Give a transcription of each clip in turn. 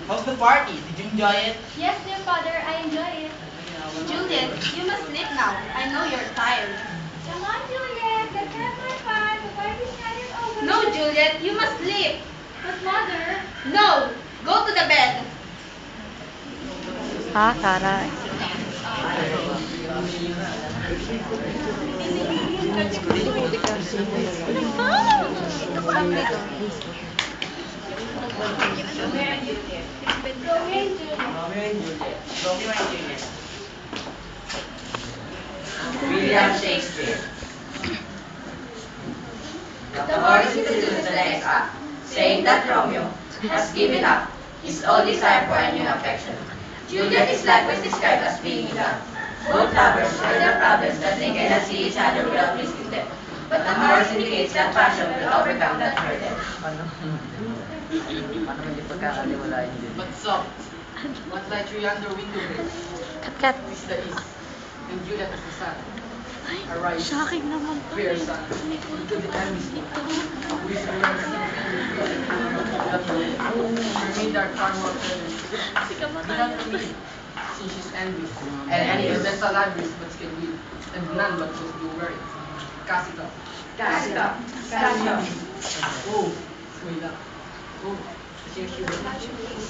How's the party? Did you enjoy it? Yes, dear father, I enjoy it. Juliet, you must sleep now. I know you're tired. Come on, Juliet. Let's have more fun. The party's not yet over. No, Juliet, you must sleep. But mother. No, go to the bed. Ah, taray. Romeo and Juliet. Romeo and Juliet. Romeo and Juliet. William Shakespeare. The horse introduced the next act, saying that Romeo has given up his old desire for a new affection. Juliet is likewise described as being in love. Both lovers share the problems that they cannot see each other without risking death. But the horse indicates that passion will overcome that hurdle. Paano hindi pagkakaliwalain din? But soft, what light through yonder window is, Kat, kat. is the east, and Juliet is the sun. Arise, Sa akin naman to. fair sun, into the enemy's which will remain our far more present. Do not permit it, since she's envious, and the best alive is but can will, and none but those who wear it. Cast it off. Cast it off. Cast it off. Oh, wait up. Oh, here she will.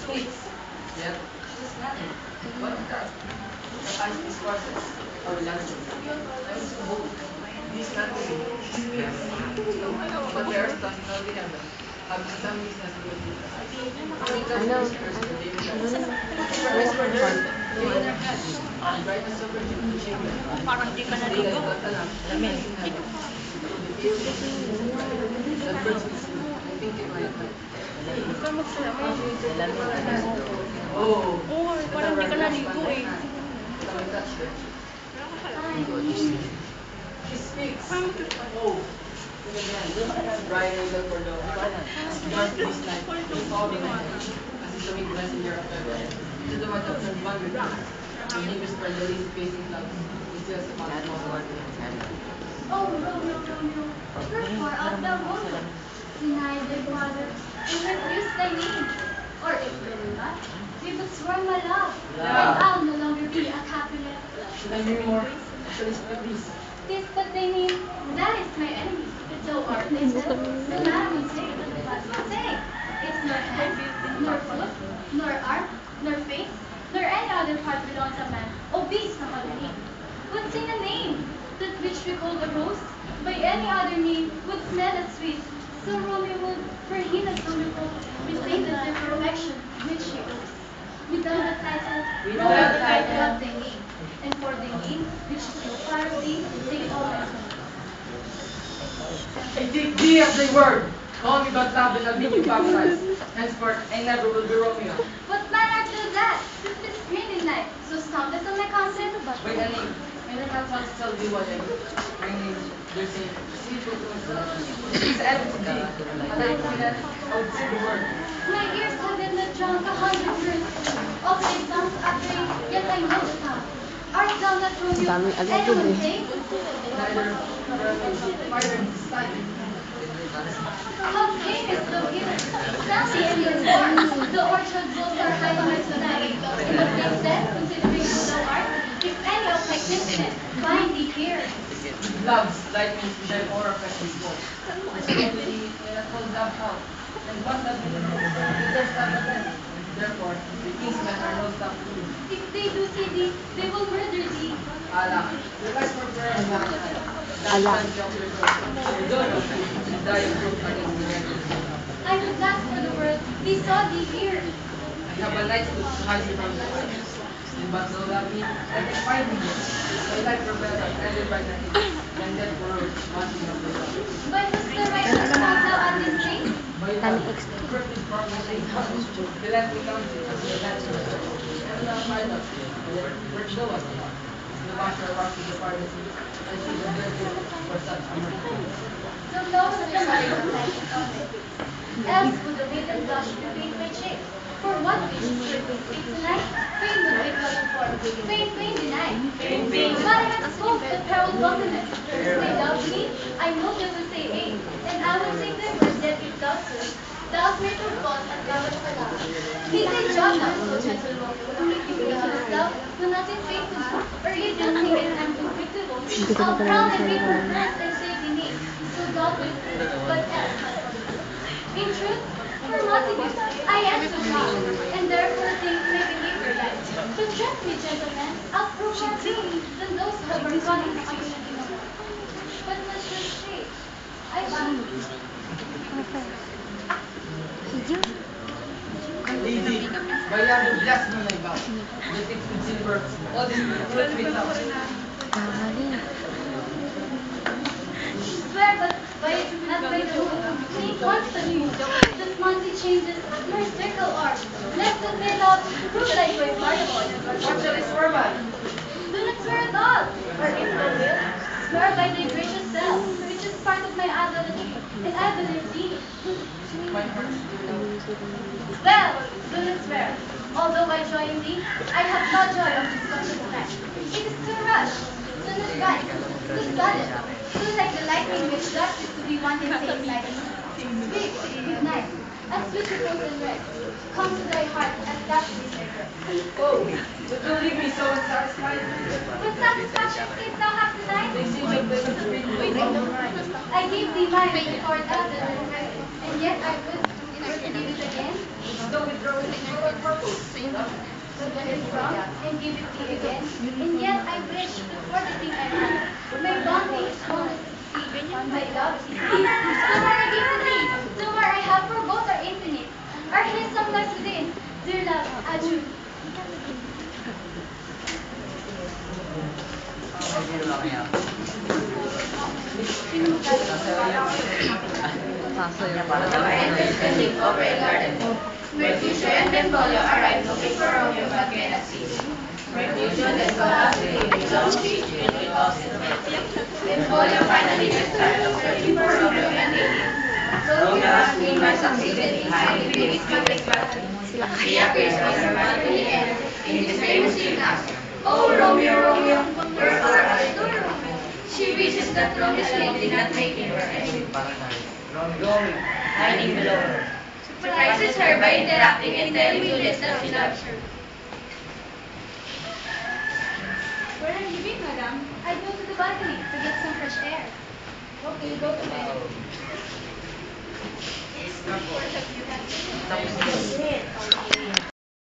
Please. Yet, she's nothing. What is that? The ice is horses. Our lantern. I was so bold. This is not moving. She's fierce. But there are stars in all the heaven. Having some business with it. Coming to the whispers of the day with us. Whereas for her, they in their heads. The brightness of her dream to shake them. Parang di ka Daylight naligo. but enough. The men in heaven. The fields of the the birds will sing. I think it might be. Oh, Oo, parang di ka naligo eh. Come and touch her. She speaks. Oh, look again. Bright angel for the dark this night. It's falling as is the weak messenger of heaven. To the one of the wonder. The name is for the least facing clouds. It's just a small Oh, Romeo, Romeo. Wherefore art thou Romeo? Deny thy father, and refuse thy name. Or if thou will not, we but sworn my love, and I'll no longer be a Capulet. Should I hear more? Actually, please. Tis but thy name, that is my enemy. Thou art listen, no matter what say, but say. It's nor head, nor foot, nor arm, nor face, nor any other part belongs a man, or beast some other name. Would sing a name, that which we call a rose, by any other name would smell as sweet. So Romeo would, for he has wonderful, receive the perfection which he owes. Without the title, of the name, and for the name which is so far of thee, say always. I take thee as thy word. Call me but love and I'll be you baptized. Henceforth, I never will be Romeo. What man art thou that? This is green in life, so stumpest on my consent. Wait a name. I do not want to tell thee what I am. My name is Lucy. Sleep with myself. It's everything. Had I known that, I would say the word. My ears have been not drunk 100 words. Of thy songs uttering, yet I know the tongue. Art thou not Romeo? Daming alagad Anyone eh. say? Neither fire in this time. How camest thou hither? Stanley and your form, the orchard walls are high on my tonight. And what makes then, considering who thou art, if any of my kinsmen find thee here? Love's lightnings with thy aura precious gold. Slowly, when I fall down out, and what that means, there's not a them. Therefore, the kingsmen are no stop to me. If they do see thee, they will murder thee. Allah, the life for prayer and baptism. Allah. That's time your don't and die in proof against the enemies. I would not for the world they saw thee here. I have a night to hide you from the fire. But so that me, let it find me. My life for better, ended by the heat, and death for earth, watching of the sun. By whose direction art thou at this place? By love, the perfect promising, the land we counted as the land of the earth. And now my love, which no one thought, the master rock to the fire sea, and she was very for such a mercy. So knows the light of life of it. Else would the wind and blush repeat my cheek. For what wish is your speak tonight? Fain would I blush for, fain deny. But I have spoke the peril welcometh. If they doubt me, I know they will say aye. And I will take their word that if thou dost, thou greater fault and love for love. They say John not so gentle Romeo will make you feel yourself will not be faithful, or you don't think it unpredictable. I'll crown and reap her first and shake the knee, so God will prove, but else must believe. In truth, for Montague, I am so proud, and therefore think my behavior right. But trust me, gentlemen, I'll prove more truly than those who have been calling patient in the world. But let's just say, I bow. Easy. Bayado, blast mo na iba. Butik with silver. All this fruit with up. Swear, but not by the moon. Think once the moon. This Monty changes nor circle arm. Let's admit out, prove likewise markable. What shall I swear by? Do not swear at all. Or if you will, swear by thy gracious self, which is part of my idolatry, and I believe thee. My heart. Well, do not swear. Although I join thee, I have no joy of this special event. It is too rushed, too not right, too sudden, too like the lightning which justice to be wanted takes lightning. Speak, good night, as sweet repose and rest. Come to thy heart as that is thy breast. Oh, but you leave me so unsatisfied. What satisfaction canst thou have tonight? They seem so pleasant to read with all the mind. I gave thee mine before it ended and rest, and yet I would to give it again. No withdrawal is for our purpose. So let it from and give it thee again. And yet I wish before the thing I have. My bounty is honest to see. My love is deep. The more I give to thee, the more I have for both are infinite. Our handsome lives within. Dear love, adieu. Now enters the leaf over a garden wall. Mercutio and Benvolio arrive looking for Romeo but cannot see him. Mercutio then goes to him with long speech and with Austin. Benvolio finally gets tired of searching for Romeo and they leave. Romeo has meanwhile succeeded in hiding beneath public battery. He appears on her man in the end in his famous hymn. Oh Romeo, Romeo, where art thou? She wishes that Romeo's name did not make him her enemy. Going. Hiding below her. Surprises her by interacting and telling Juliet that she loves her. Where are you going, madam? I go to the balcony to get some fresh air. Okay, go to bed. Tapos na.